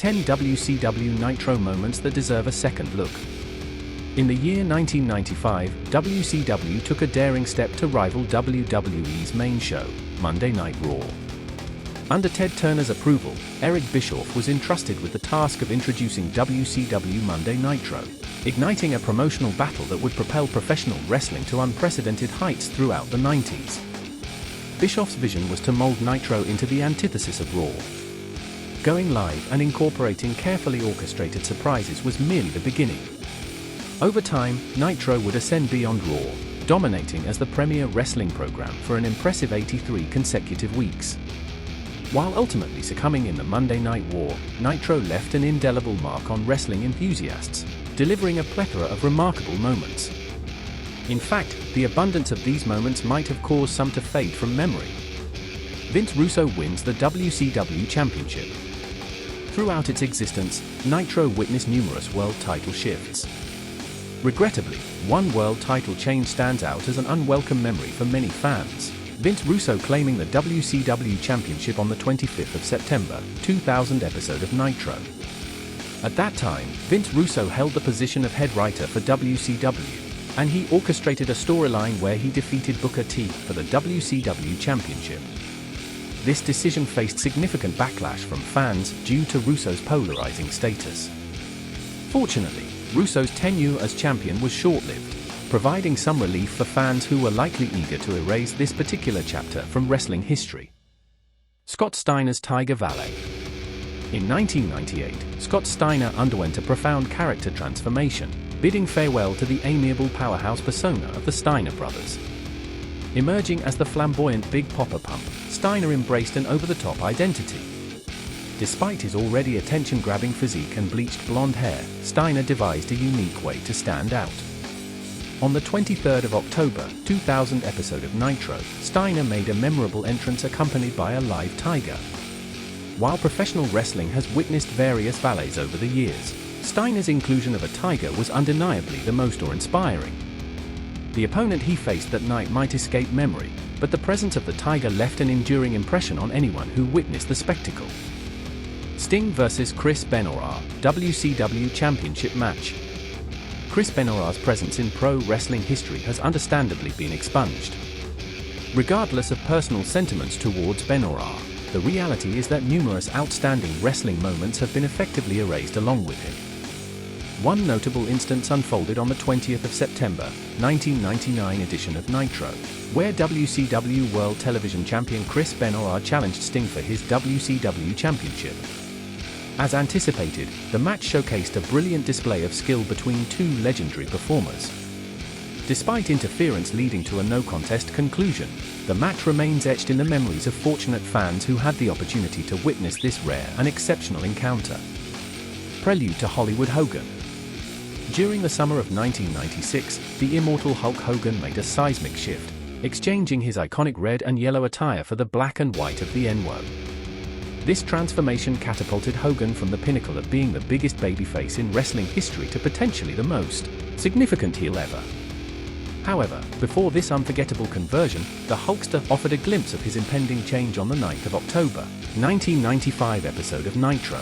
10 WCW Nitro moments that deserve a second look. In the year 1995, WCW took a daring step to rival WWE's main show, Monday Night Raw. Under Ted Turner's approval, Eric Bischoff was entrusted with the task of introducing WCW Monday Nitro, igniting a promotional battle that would propel professional wrestling to unprecedented heights throughout the 90s. Bischoff's vision was to mold Nitro into the antithesis of Raw. Going live and incorporating carefully orchestrated surprises was merely the beginning. Over time, Nitro would ascend beyond Raw, dominating as the premier wrestling program for an impressive 83 consecutive weeks. While ultimately succumbing in the Monday Night War, Nitro left an indelible mark on wrestling enthusiasts, delivering a plethora of remarkable moments. In fact, the abundance of these moments might have caused some to fade from memory. Vince Russo wins the WCW Championship. Throughout its existence, Nitro witnessed numerous world title shifts. Regrettably, one world title change stands out as an unwelcome memory for many fans, Vince Russo claiming the WCW Championship on the 25th of September, 2000 episode of Nitro. At that time, Vince Russo held the position of head writer for WCW, and he orchestrated a storyline where he defeated Booker T for the WCW Championship. This decision faced significant backlash from fans due to Russo's polarizing status. Fortunately, Russo's tenure as champion was short-lived, providing some relief for fans who were likely eager to erase this particular chapter from wrestling history. Scott Steiner's Tiger Valet. In 1998, Scott Steiner underwent a profound character transformation, bidding farewell to the amiable powerhouse persona of the Steiner brothers. Emerging as the flamboyant Big Poppa Pump, Steiner embraced an over-the-top identity. Despite his already attention-grabbing physique and bleached blonde hair, Steiner devised a unique way to stand out. On the 23rd of October, 2000 episode of Nitro, Steiner made a memorable entrance accompanied by a live tiger. While professional wrestling has witnessed various valets over the years, Steiner's inclusion of a tiger was undeniably the most awe-inspiring. The opponent he faced that night might escape memory, but the presence of the tiger left an enduring impression on anyone who witnessed the spectacle. Sting vs. Chris Benoit, WCW Championship match. Chris Benoit's presence in pro wrestling history has understandably been expunged. Regardless of personal sentiments towards Benoit, the reality is that numerous outstanding wrestling moments have been effectively erased along with him. One notable instance unfolded on the 20th of September, 1999 edition of Nitro, where WCW World Television Champion Chris Benoit challenged Sting for his WCW Championship. As anticipated, the match showcased a brilliant display of skill between two legendary performers. Despite interference leading to a no-contest conclusion, the match remains etched in the memories of fortunate fans who had the opportunity to witness this rare and exceptional encounter. Prelude to Hollywood Hogan. During the summer of 1996, the immortal Hulk Hogan made a seismic shift, exchanging his iconic red and yellow attire for the black and white of the NWO. This transformation catapulted Hogan from the pinnacle of being the biggest babyface in wrestling history to potentially the most significant heel ever. However, before this unforgettable conversion, the Hulkster offered a glimpse of his impending change on the 9th of October, 1995 episode of Nitro.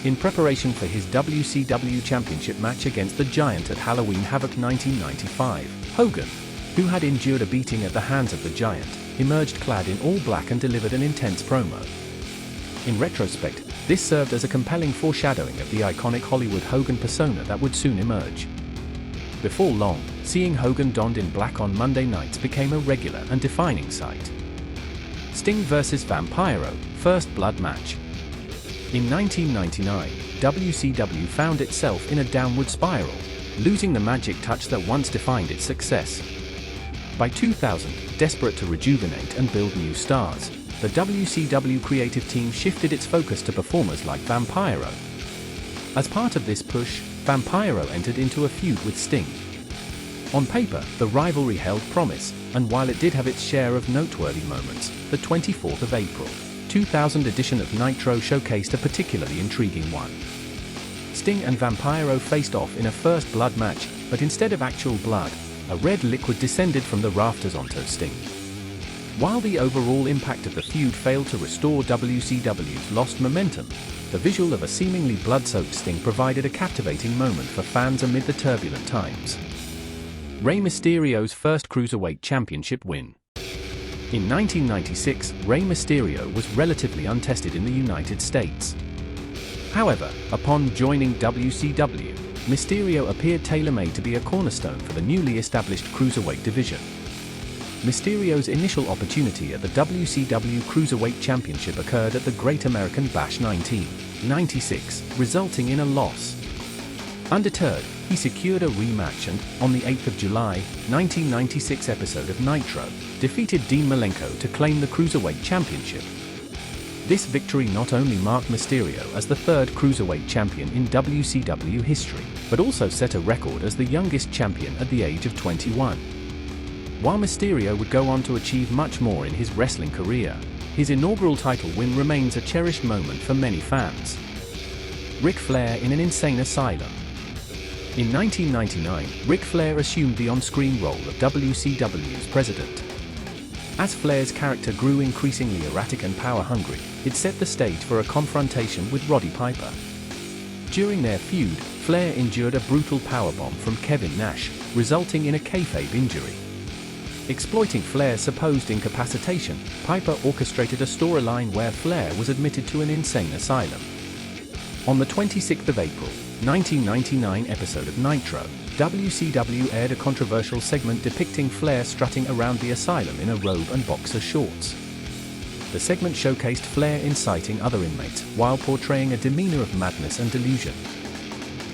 In preparation for his WCW Championship match against the Giant at Halloween Havoc 1995, Hogan, who had endured a beating at the hands of the Giant, emerged clad in all black and delivered an intense promo. In retrospect, this served as a compelling foreshadowing of the iconic Hollywood Hogan persona that would soon emerge. Before long, seeing Hogan donned in black on Monday nights became a regular and defining sight. Sting vs. Vampiro, First Blood match. In 1999, WCW found itself in a downward spiral, losing the magic touch that once defined its success. By 2000, desperate to rejuvenate and build new stars, the WCW creative team shifted its focus to performers like Vampiro. As part of this push, Vampiro entered into a feud with Sting. On paper, the rivalry held promise, and while it did have its share of noteworthy moments, the 24th of April, 2000 edition of Nitro showcased a particularly intriguing one. Sting and Vampiro faced off in a first blood match, but instead of actual blood, a red liquid descended from the rafters onto Sting. While the overall impact of the feud failed to restore WCW's lost momentum, the visual of a seemingly blood-soaked Sting provided a captivating moment for fans amid the turbulent times. Rey Mysterio's first Cruiserweight Championship win. In 1996, Rey Mysterio was relatively untested in the United States. However, upon joining WCW, Mysterio appeared tailor-made to be a cornerstone for the newly established Cruiserweight division. Mysterio's initial opportunity at the WCW Cruiserweight Championship occurred at the Great American Bash 1996, resulting in a loss. Undeterred, he secured a rematch and, on the 8th of July, 1996 episode of Nitro, defeated Dean Malenko to claim the Cruiserweight Championship. This victory not only marked Mysterio as the third Cruiserweight champion in WCW history, but also set a record as the youngest champion at the age of 21. While Mysterio would go on to achieve much more in his wrestling career, his inaugural title win remains a cherished moment for many fans. Ric Flair in an insane asylum. In 1999, Ric Flair assumed the on-screen role of WCW's president. As Flair's character grew increasingly erratic and power-hungry, it set the stage for a confrontation with Roddy Piper. During their feud, Flair endured a brutal powerbomb from Kevin Nash, resulting in a kayfabe injury. Exploiting Flair's supposed incapacitation, Piper orchestrated a storyline where Flair was admitted to an insane asylum. On the 26th of April, 1999 episode of Nitro, WCW aired a controversial segment depicting Flair strutting around the asylum in a robe and boxer shorts. The segment showcased Flair inciting other inmates while portraying a demeanor of madness and delusion.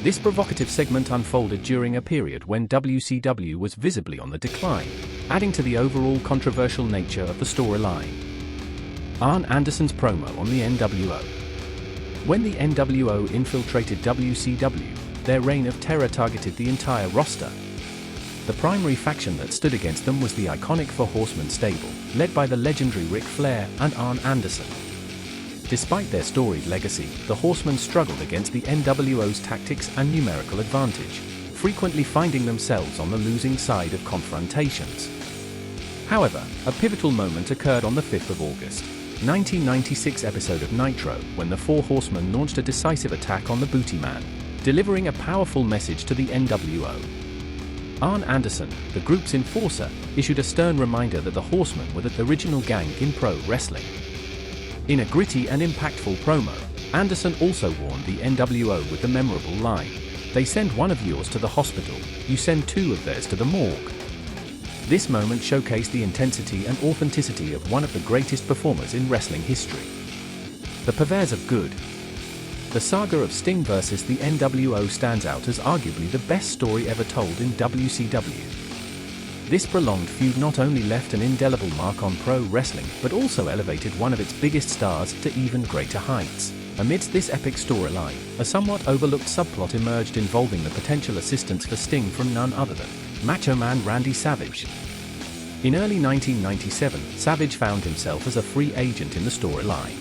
This provocative segment unfolded during a period when WCW was visibly on the decline, adding to the overall controversial nature of the storyline. Arn Anderson's promo on the NWO. When the NWO infiltrated WCW, their reign of terror targeted the entire roster. The primary faction that stood against them was the iconic Four Horsemen stable, led by the legendary Ric Flair and Arn Anderson. Despite their storied legacy, the Horsemen struggled against the NWO's tactics and numerical advantage, frequently finding themselves on the losing side of confrontations. However, a pivotal moment occurred on the 5th of August, 1996 episode of Nitro, when the Four Horsemen launched a decisive attack on the Booty Man, delivering a powerful message to the NWO. Arn Anderson, the group's enforcer, issued a stern reminder that the Horsemen were the original gang in pro wrestling. In a gritty and impactful promo, Anderson also warned the NWO with the memorable line, "They send one of yours to the hospital, you send two of theirs to the morgue." This moment showcased the intensity and authenticity of one of the greatest performers in wrestling history. The Purveyors of Good. The saga of Sting vs. the NWO stands out as arguably the best story ever told in WCW. This prolonged feud not only left an indelible mark on pro wrestling, but also elevated one of its biggest stars to even greater heights. Amidst this epic storyline, a somewhat overlooked subplot emerged involving the potential assistance for Sting from none other than Macho Man Randy Savage. In early 1997, Savage found himself as a free agent in the storyline.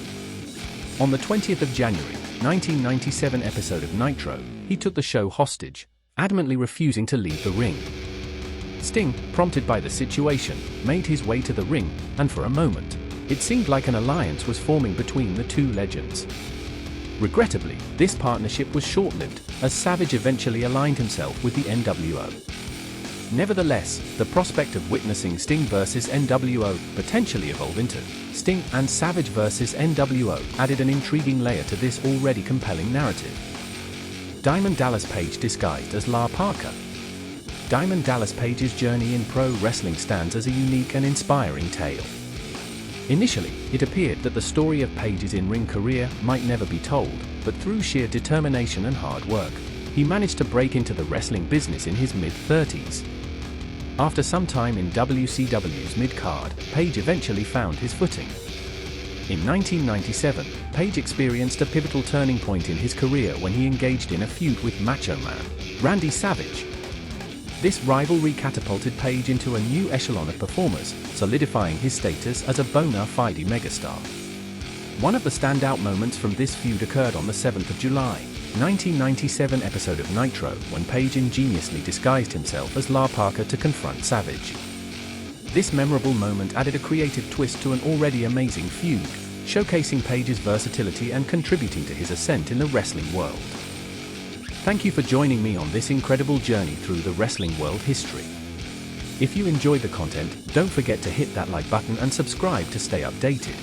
On the 20th of January, 1997 episode of Nitro, he took the show hostage, adamantly refusing to leave the ring. Sting, prompted by the situation, made his way to the ring, and for a moment, it seemed like an alliance was forming between the two legends. Regrettably, this partnership was short-lived, as Savage eventually aligned himself with the NWO. Nevertheless, the prospect of witnessing Sting vs. NWO potentially evolve into Sting and Savage vs. NWO added an intriguing layer to this already compelling narrative. Diamond Dallas Page disguised as La Parka. Diamond Dallas Page's journey in pro wrestling stands as a unique and inspiring tale. Initially, it appeared that the story of Page's in-ring career might never be told, but through sheer determination and hard work, he managed to break into the wrestling business in his mid-30s. After some time in WCW's mid-card, Page eventually found his footing. In 1997, Page experienced a pivotal turning point in his career when he engaged in a feud with Macho Man Randy Savage. This rivalry catapulted Page into a new echelon of performers, solidifying his status as a bona fide megastar. One of the standout moments from this feud occurred on the 7th of July, 1997 episode of Nitro, when Page ingeniously disguised himself as La Parka to confront Savage. This memorable moment added a creative twist to an already amazing feud, showcasing Page's versatility and contributing to his ascent in the wrestling world. Thank you for joining me on this incredible journey through the wrestling world history. If you enjoyed the content, don't forget to hit that like button and subscribe to stay updated.